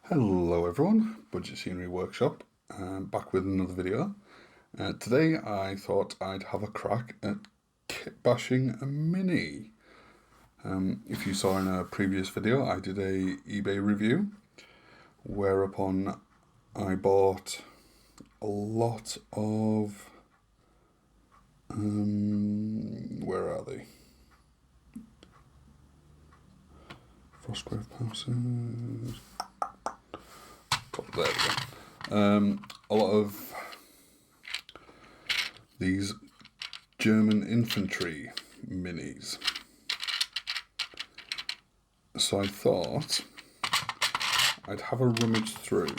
Hello everyone, Budget Scenery Workshop, back with another video. Today I thought I'd have a crack at kit bashing a Mini. If you saw in a previous video, I did a eBay review, whereupon I bought a lot of, where are they? Frostgrave houses. There we go. A lot of these German infantry minis. So I thought I'd have a rummage through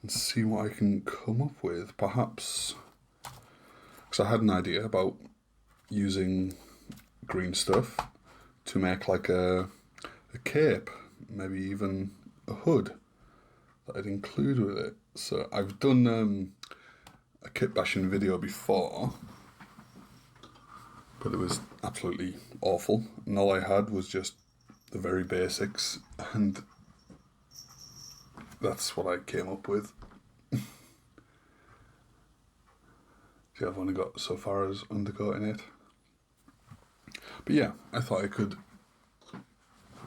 and see what I can come up with. Perhaps, because I had an idea about using green stuff to make like a cape, maybe even a hood that I'd include with it. So I've done a kit bashing video before, but it was absolutely awful, and all I had was just the very basics, and that's what I came up with. See, I've only got so far as undercoating it. But yeah, I thought I could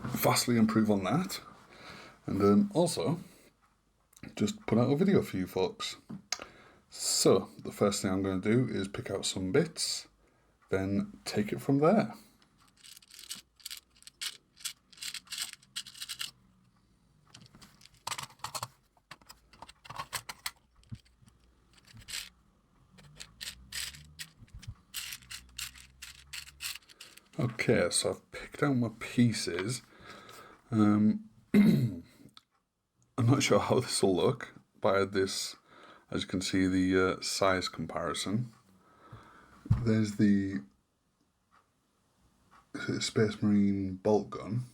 vastly improve on that, and also just put out a video for you folks. So the first thing I'm going to do is pick out some bits, then take it from there. Okay, so I've picked out my pieces. I'm not sure how this will look, but I had this, as you can see, the size comparison. There's the Space Marine bolt gun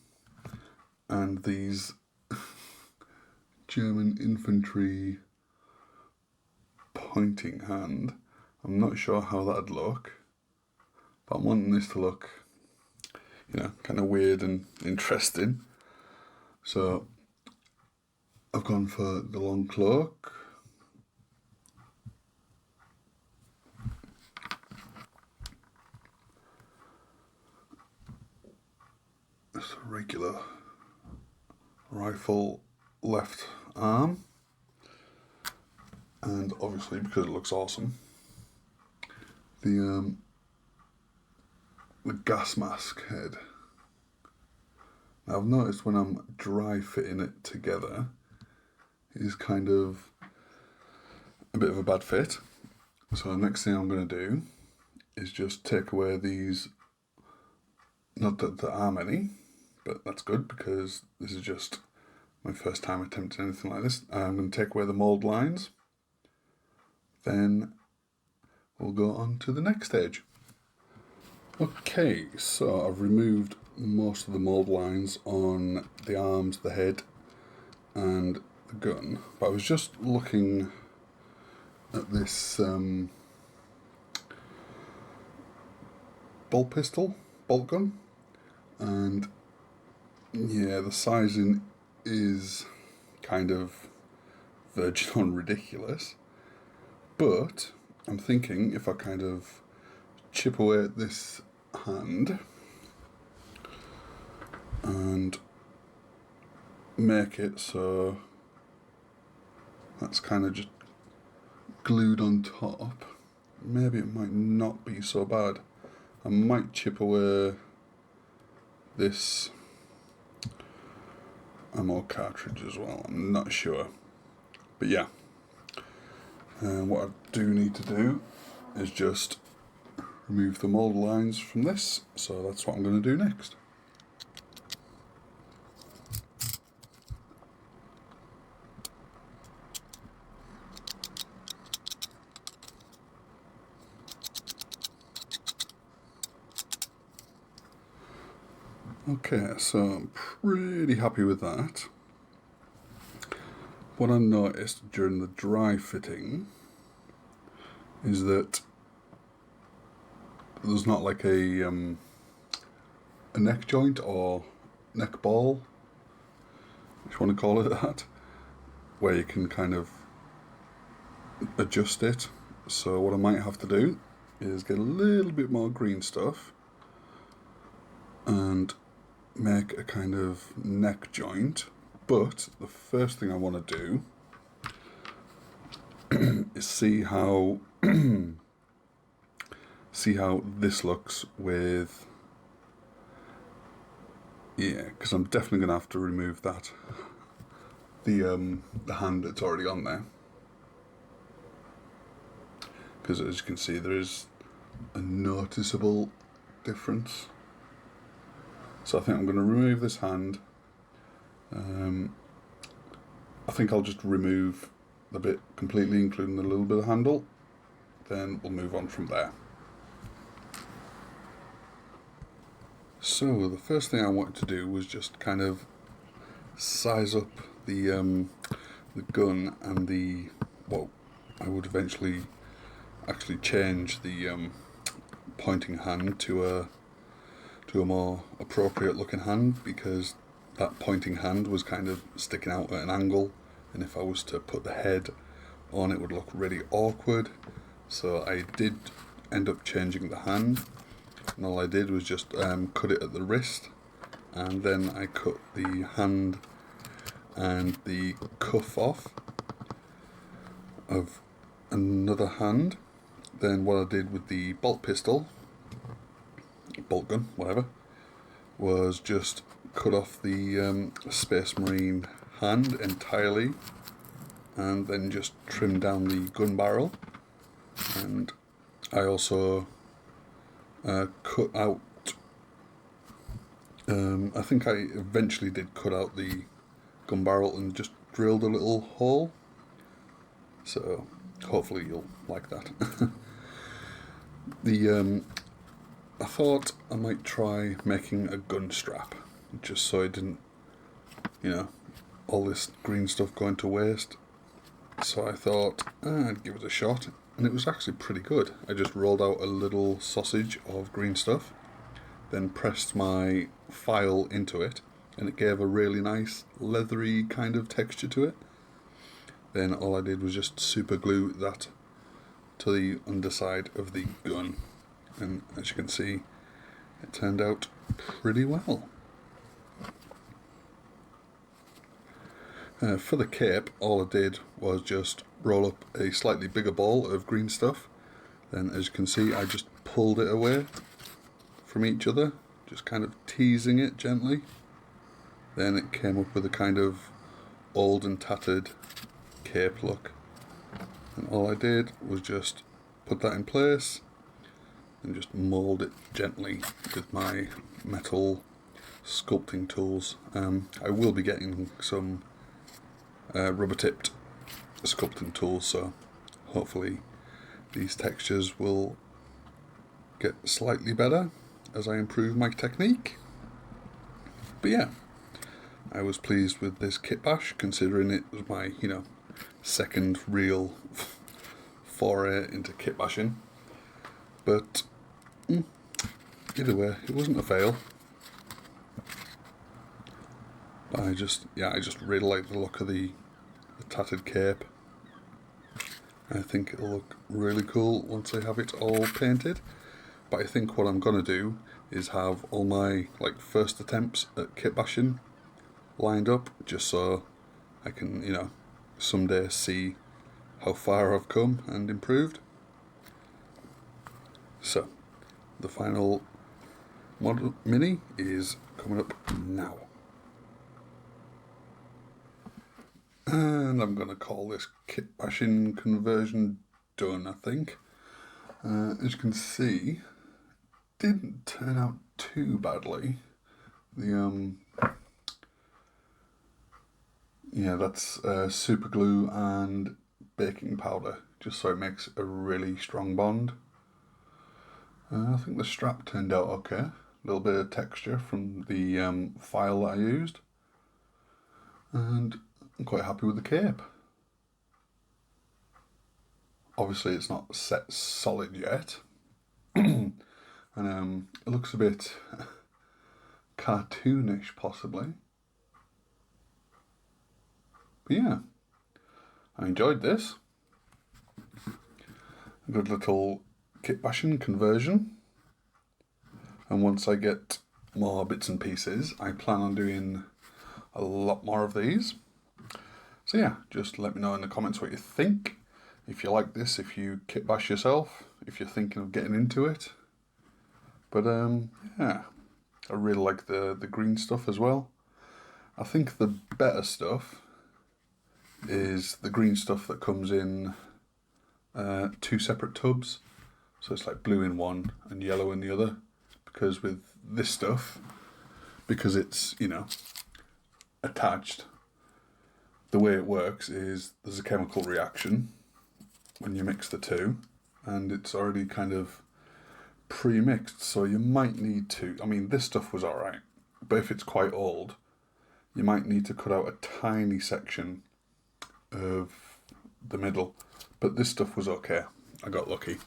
and these German infantry pointing hand. I'm not sure how that'd look, but I'm wanting this to look, kind of weird and interesting. So I've gone for the long cloak. It's a regular rifle left arm. And obviously, because it looks awesome, the gas mask head. Now I've noticed when I'm dry fitting it together, is kind of a bit of a bad fit. So the next thing I'm going to do is just take away these, not that there are many, but that's good because this is just my first time attempting anything like this. I'm going to take away the mold lines, then we'll go on to the next stage. Okay, so I've removed most of the mold lines on the arms, the head, and the gun, but I was just looking at this bolt gun, and yeah, the sizing is kind of verging on ridiculous, but I'm thinking if I kind of chip away at this hand and make it so that's kind of just glued on top, maybe it might not be so bad. I might chip away this ammo cartridge as well, I'm not sure. But yeah, what I do need to do is just remove the mold lines from this, so that's what I'm going to do next. Okay, so I'm pretty happy with that. What I noticed during the dry fitting is that there's not like a neck joint or neck ball. if you want to call it that, where you can kind of adjust it. So what I might have to do is get a little bit more green stuff and make a kind of neck joint. But the first thing I want to do is see how this looks with, yeah, because I'm definitely going to have to remove that, the hand that's already on there, because as you can see there is a noticeable difference. So I think I'm going to remove this hand. I think I'll just remove the bit completely, including the little bit of handle, then we'll move on from there. So the first thing I wanted to do was just kind of size up the gun and the, well, I would eventually actually change the pointing hand to a more appropriate looking hand, because that pointing hand was kind of sticking out at an angle, and if I was to put the head on, it would look really awkward. So I did end up changing the hand, and all I did was just cut it at the wrist, and then I cut the hand and the cuff off of another hand. Then what I did with the bolt pistol, bolt gun, whatever, was just cut off the Space Marine hand entirely, and then just trim down the gun barrel. And I also cut out, I think I eventually did cut out the gun barrel and just drilled a little hole, so hopefully you'll like that. I thought I might try making a gun strap, just so I didn't, all this green stuff going to waste. So I thought I'd give it a shot, and it was actually pretty good. I just rolled out a little sausage of green stuff, then pressed my file into it, and it gave a really nice leathery kind of texture to it. Then all I did was just super glue that to the underside of the gun, and as you can see, it turned out pretty well. For the cape, all I did was just roll up a slightly bigger ball of green stuff. Then as you can see, I just pulled it away from each other, just kind of teasing it gently. Then it came up with a kind of old and tattered cape look. And all I did was just put that in place and just mould it gently with my metal sculpting tools. I will be getting some rubber tipped sculpting tools, so hopefully these textures will get slightly better as I improve my technique. But yeah, I was pleased with this kit bash, considering it was my, second real foray into kit bashing. But either way, it wasn't a fail. I just really like the look of the tattered cape. I think it'll look really cool once I have it all painted. But I think what I'm going to do is have all my first attempts at kit bashing lined up, just so I can, someday see how far I've come and improved. So, the final model mini is coming up now. And I'm going to call this kit bashing conversion done, I think. As you can see, didn't turn out too badly. That's super glue and baking powder, just so it makes a really strong bond. I think the strap turned out okay. A little bit of texture from the file that I used. And I'm quite happy with the cape. Obviously it's not set solid yet. And it looks a bit cartoonish, possibly. But yeah, I enjoyed this. A good little kit bashing conversion. And once I get more bits and pieces, I plan on doing a lot more of these. So yeah, just let me know in the comments what you think. If you like this, if you kit bash yourself, if you're thinking of getting into it. But yeah, I really like the green stuff as well. I think the better stuff is the green stuff that comes in 2 separate tubs. So it's like blue in one and yellow in the other. Because with this stuff, because it's, you know, attached, the way it works is there's a chemical reaction when you mix the two, and it's already kind of pre-mixed, so you might need to, I mean, this stuff was alright, but if it's quite old, you might need to cut out a tiny section of the middle, but this stuff was okay. I got lucky.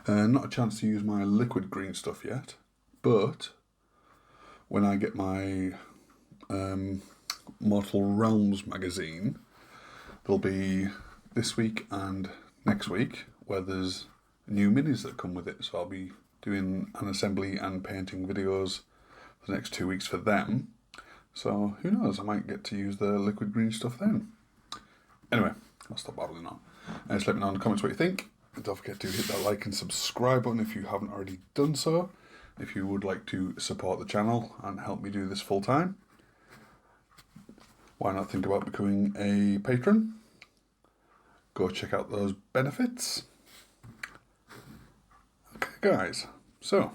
Not a chance to use my liquid green stuff yet, but when I get my Mortal Realms magazine, there'll be this week and next week where there's new minis that come with it, so I'll be doing an assembly and painting videos for the next 2 weeks for them. So who knows, I might get to use the liquid green stuff then. Anyway, I'll stop babbling on. Just let me know in the comments what you think. And don't forget to hit that like and subscribe button if you haven't already done so. If you would like to support the channel and help me do this full time, why not think about becoming a patron? Go check out those benefits. Okay guys, so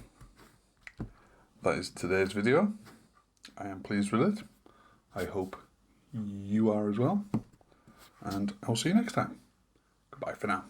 that is today's video. I am pleased with it. I hope you are as well. And I'll see you next time. Goodbye for now.